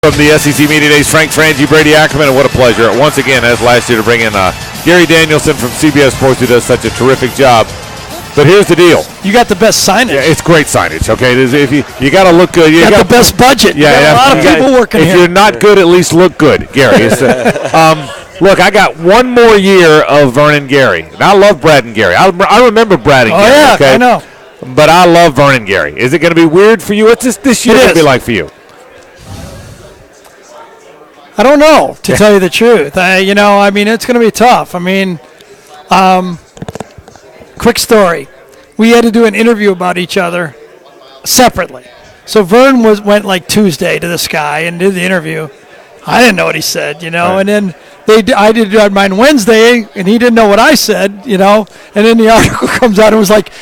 From the SEC Media Days, Frangie, Brady Ackerman, and what a pleasure once again, as last year, to bring in Gary Danielson from CBS Sports, who does such a terrific job. But here's the deal. You got the best signage. Yeah, it's great signage, okay? If you got to look good. You got the best budget. Yeah, a lot of people working here. If you're not good, at least look good, Gary. Look, I got one more year of Vernon Gary. And I love Brad and Gary. I remember Brad and Gary. Yeah, okay? I know. But I love Vernon Gary. Is it going to be weird for you? What's this year going to be like for you? I don't know, to tell you the truth. It's going to be tough. Quick story. We had to do an interview about each other separately. So Vern went like Tuesday to this guy and did the interview. I didn't know what he said, right. And then I did mine Wednesday, and he didn't know what I said, and then the article comes out and was like,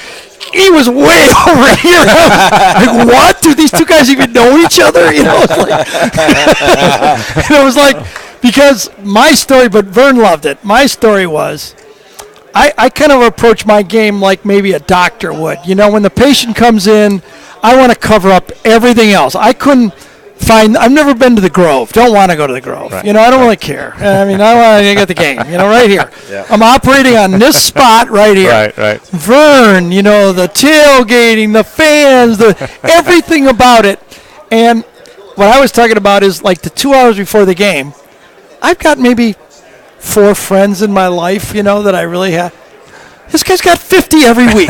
he was way over here. Like, what? Do these two guys even know each other? And it was like, because my story, but Vern loved it. My story was, I kind of approach my game like maybe a doctor would. When the patient comes in, I want to cover up everything else. I've never been to the Grove. Don't want to go to the Grove. Right. I don't really care. I want to get the game, right here. Yeah. I'm operating on this spot right here. Right. Vern, the tailgating, the fans, everything about it. And what I was talking about is like the 2 hours before the game, I've got maybe 4 friends in my life, that I really have. This guy's got 50 every week.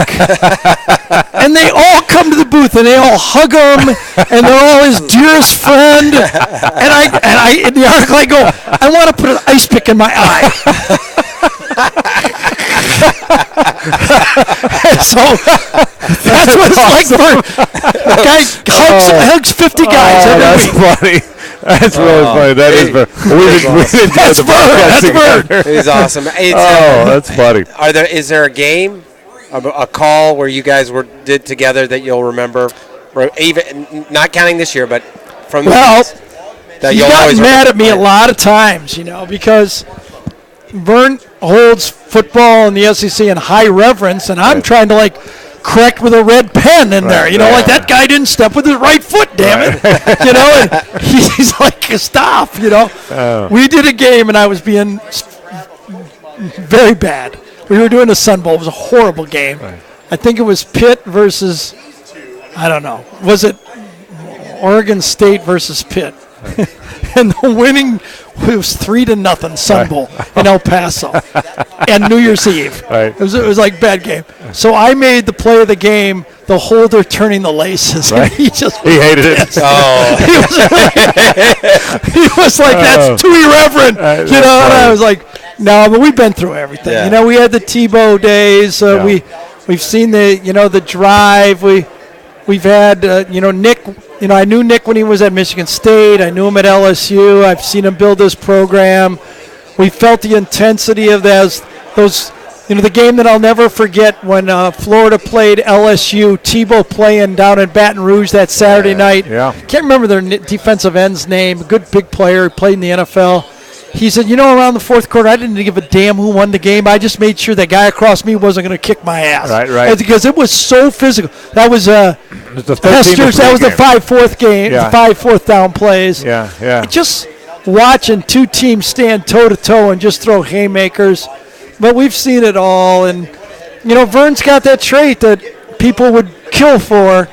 And they all come to the booth and they all hug him and they're all his dearest friend. And I in the article I go, I want to put an ice pick in my eye. So that's what it's like for a guy hugs 50 guys every week. Funny. That's really funny. That is very. That's Vern. He's awesome. That's funny. Is there a game, a call where you guys did together that you'll remember, even not counting this year, but from he got mad at me a lot of times, because Vern holds football in the SEC in high reverence, and I'm trying to correct with a red pen in there. Like that guy didn't step with his right foot, damn it. And he's like, stop, We did a game and I was being very bad. We were doing the Sun Bowl. It was a horrible game. Right. I think it was Pitt versus, I don't know. Was it Oregon State versus Pitt? Right. And the winning was 3-0 Sun Bowl in El Paso, and New Year's Eve. Right. It was like bad game. So I made the play of the game, the holder turning the laces. Right. He hated it. Oh. He was like, that's too irreverent. And I was like, no, but we've been through everything. Yeah. We had the Tebow days. We've seen the drive. We've had Nick. I knew Nick when he was at Michigan State. I knew him at LSU. I've seen him build this program. We felt the intensity of those. The game that I'll never forget when Florida played LSU. Tebow playing down in Baton Rouge that Saturday night. Yeah. Can't remember their defensive end's name. A good big player. Played in the NFL. He said, around the fourth quarter, I didn't give a damn who won the game. I just made sure that guy across me wasn't going to kick my ass. Right. Because it was so physical. That was the 5-4 game. Yeah. The 5 fourth down plays. Yeah. Just watching two teams stand toe-to-toe and just throw haymakers. But we've seen it all. And, Vern's got that trait that people would kill for.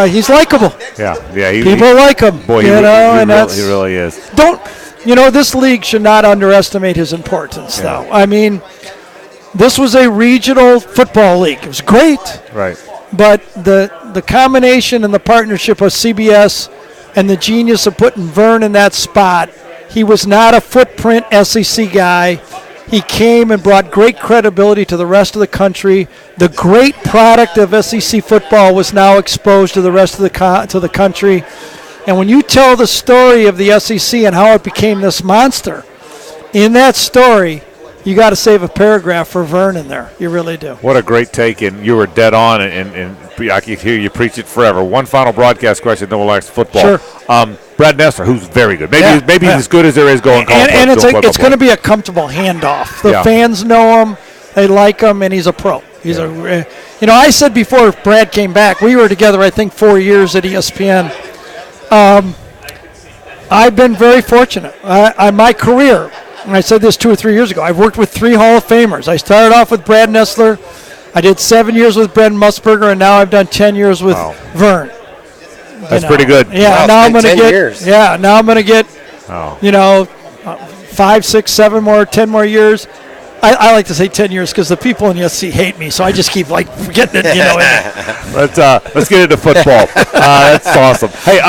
He's likable. Yeah. People like him. Boy, he really is. This league should not underestimate his importance, though. This was a regional football league. It was great. Right. But the combination and the partnership of CBS and the genius of putting Vern in that spot, he was not a footprint SEC guy. He came and brought great credibility to the rest of the country. The great product of SEC football was now exposed to the rest of the country. And when you tell the story of the SEC and how it became this monster, in that story, you got to save a paragraph for Vern in there. You really do. What a great take, and you were dead on, and I can hear you preach it forever. One final broadcast question, then we'll ask football. Sure. Brad Nessler, who's very good. Maybe he's as good as there is going. And it's going to be a comfortable handoff. The fans know him, they like him, and he's a pro. He's I said before Brad came back, we were together, I think, 4 years at ESPN. I've been very fortunate. My career, and I said this 2 or 3 years ago, I've worked with 3 Hall of Famers. I started off with Brad Nessler. I did 7 years with Brent Musburger, and now I've done 10 years with Vern. That's pretty good. Yeah, now I'm going to get. Years. Yeah, now I'm going to get. 5, 6, 7 more, 10 more years. I like to say 10 years because the people in the SC hate me, so I just keep forgetting it. Let's get into football. That's awesome. Hey,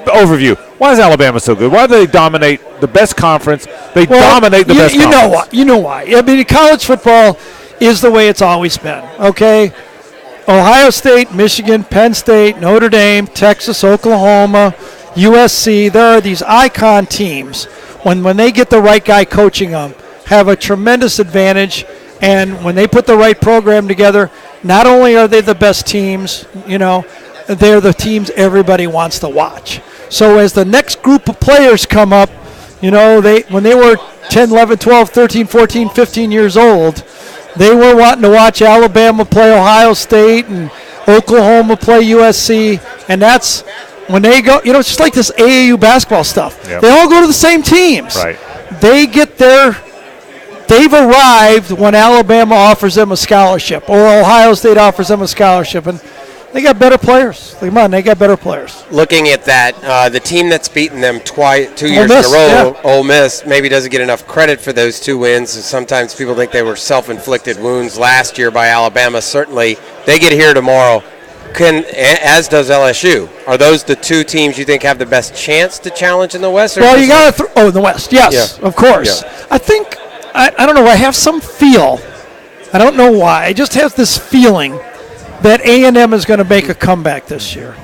overview. Why is Alabama so good? Why do they dominate the best conference? They dominate the best conference. You know why. I mean, college football is the way it's always been, okay? Ohio State, Michigan, Penn State, Notre Dame, Texas, Oklahoma, USC, there are these icon teams. When they get the right guy coaching them, have a tremendous advantage, and when they put the right program together, not only are they the best teams, they're the teams everybody wants to watch. So as the next group of players come up, when they were 10, 11, 12, 13, 14, 15 years old, they were wanting to watch Alabama play Ohio State and Oklahoma play USC, and that's when they go, it's just like this AAU basketball stuff. Yep. They all go to the same teams. Right. They've arrived when Alabama offers them a scholarship or Ohio State offers them a scholarship, and they got better players. Come on, they got better players. Looking at that, the team that's beaten them 2 years in a row, Ole Miss, maybe doesn't get enough credit for those 2 wins. Sometimes people think they were self-inflicted wounds last year by Alabama. Certainly, they get here tomorrow, as does LSU. Are those the 2 teams you think have the best chance to challenge in the West? Well, you got to in the West, yes, of course. Yeah. I think, I don't know, I have some feel. I don't know why. I just have this feeling that A&M is going to make a comeback this year.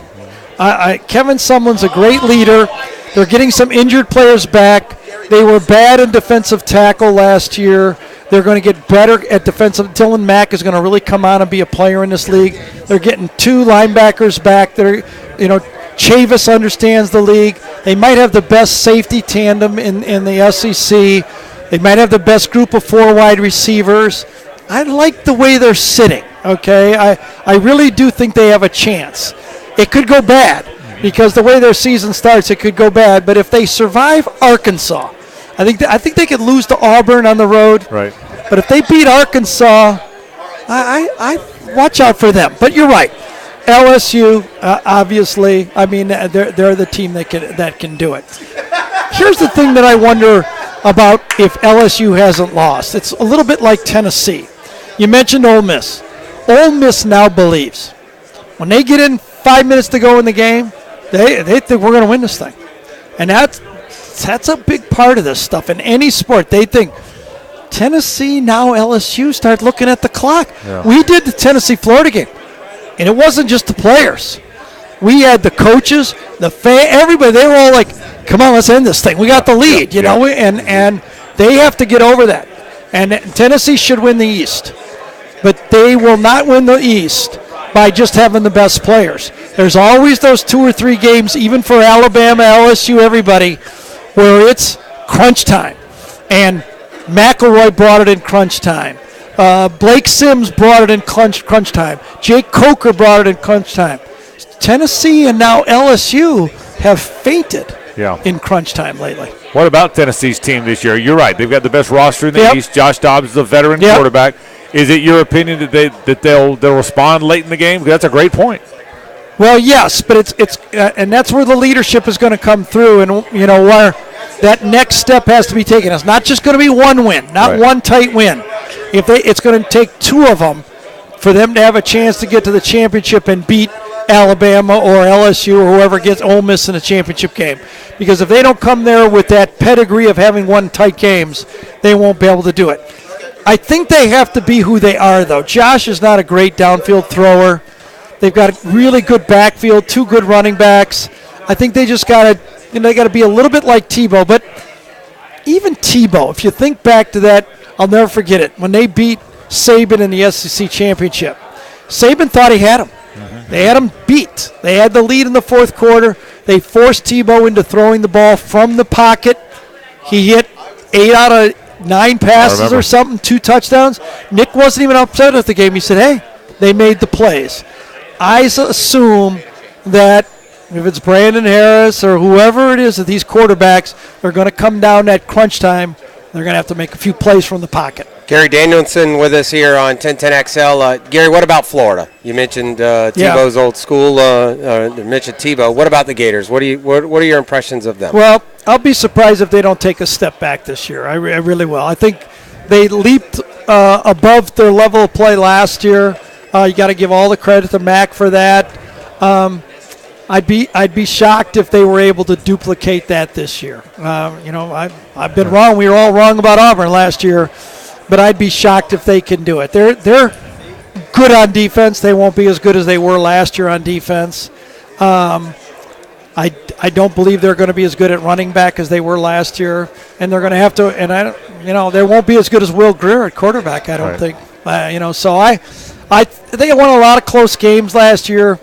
Kevin Sumlin's a great leader. They're getting some injured players back. They were bad in defensive tackle last year. They're going to get better at defensive. Dylan Mack is going to really come on and be a player in this league. They're getting 2 linebackers back. Chavis understands the league. They might have the best safety tandem in the SEC. They might have the best group of 4 wide receivers. I like the way they're sitting, okay? I really do think they have a chance. It could go bad because the way their season starts, it could go bad. But if they survive Arkansas, I think they could lose to Auburn on the road. Right. But if they beat Arkansas, I watch out for them. But you're right. LSU, obviously, I mean, they're the team that can do it. Here's the thing that I wonder about if LSU hasn't lost. It's a little bit like Tennessee. You mentioned Ole Miss. Ole Miss now believes. When they get in 5 minutes to go in the game, they think we're going to win this thing. And that's a big part of this stuff. In any sport, they think Tennessee, now LSU, start looking at the clock. Yeah. We did the Tennessee-Florida game, and it wasn't just the players. We had the coaches, everybody. They were all like, come on, let's end this thing. We got the lead, and they have to get over that. And Tennessee should win the East. But they will not win the East by just having the best players. There's always those 2 or 3 games, even for Alabama, LSU, everybody, where it's crunch time. And McElroy brought it in crunch time. Blake Sims brought it in crunch time. Jake Coker brought it in crunch time. Tennessee and now LSU have fainted in crunch time lately. What about Tennessee's team this year? You're right. They've got the best roster in the East. Josh Dobbs is a veteran quarterback. Is it your opinion that they'll respond late in the game? Because that's a great point. Well, yes, but it's and that's where the leadership is going to come through, and where that next step has to be taken. It's not just going to be one win, not one tight win. It's going to take 2 of them for them to have a chance to get to the championship and beat Alabama or LSU or whoever gets Ole Miss in a championship game. Because if they don't come there with that pedigree of having won tight games, they won't be able to do it. I think they have to be who they are, though. Josh is not a great downfield thrower. They've got a really good backfield, 2 good running backs. I think they just got to, they got to be a little bit like Tebow. But even Tebow, if you think back to that, I'll never forget it. When they beat Saban in the SEC championship, Saban thought he had him. Mm-hmm. They had him beat. They had the lead in the 4th quarter. They forced Tebow into throwing the ball from the pocket. He hit 8 out of 9 passes or something, 2 touchdowns. Nick wasn't even upset at the game. He said, hey, they made the plays. I assume that if it's Brandon Harris or whoever it is, that these quarterbacks are going to come down at crunch time, they're going to have to make a few plays from the pocket. Gary Danielson with us here on 1010XL. Gary, what about Florida? You mentioned Tebow's old school. You mentioned Tebow. What about the Gators? What are your impressions of them? Well, I'll be surprised if they don't take a step back this year. I really will. I think they leaped above their level of play last year. You got to give all the credit to Mac for that. I'd be shocked if they were able to duplicate that this year. I've been wrong. We were all wrong about Auburn last year, but I'd be shocked if they can do it. They're good on defense. They won't be as good as they were last year on defense. I don't believe they're going to be as good at running back as they were last year, and they're going to have to. And they won't be as good as Will Greer at quarterback. I don't think. So they won a lot of close games last year.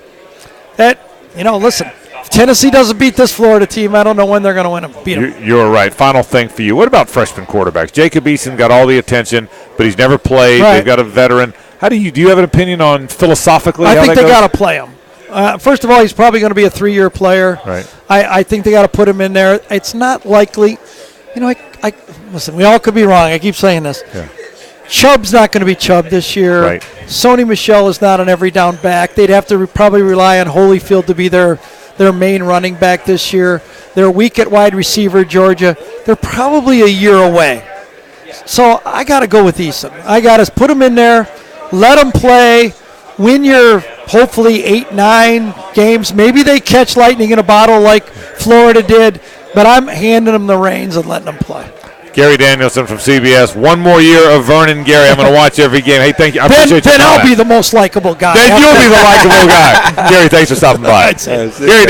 Listen, if Tennessee doesn't beat this Florida team, I don't know when they're going to beat them. You're right. Final thing for you. What about freshman quarterbacks? Jacob Eason got all the attention, but he's never played. Right. They've got a veteran. Do you have an opinion on philosophically I how think that they got goes? to play him. First of all, he's probably going to be a 3-year player. Right. I think they got to put him in there. It's not likely. Listen, we all could be wrong. I keep saying this. Yeah. Chubb's not going to be Chubb this year. Right. Sony Michel is not an every down back. They'd have to probably rely on Holyfield to be their main running back this year. They're weak at wide receiver, Georgia. They're probably a year away. So I got to go with Eason. I got to put him in there, let him play, win your hopefully 8-9 games. Maybe they catch lightning in a bottle like Florida did, but I'm handing them the reins and letting them play. Gary Danielson from CBS. One more year of Vernon Gary. I'm going to watch every game. Hey, thank you. I appreciate Then I'll be the most likable guy. Then you'll be the likable guy. Gary, thanks for stopping by. Gary Danielson.